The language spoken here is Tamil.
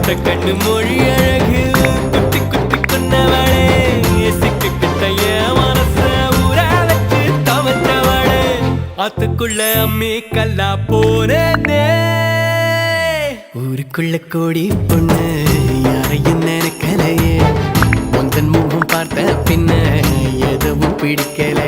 கண்ணு மொழி அழகு குத்தி குத்தி கொன்னவளே சிக்கிட்ட என் மனச ஊரா வச்சு தவற்றவளே ஆத்துக்குள்ள அம்மி கல்லா போனதே ஊருக்குள்ள கோடி பொண்ணு யாரையும் நினைக்கலையே உந்தன் முகம் பார்த்த பின்ன எதுவும் பிடிக்கல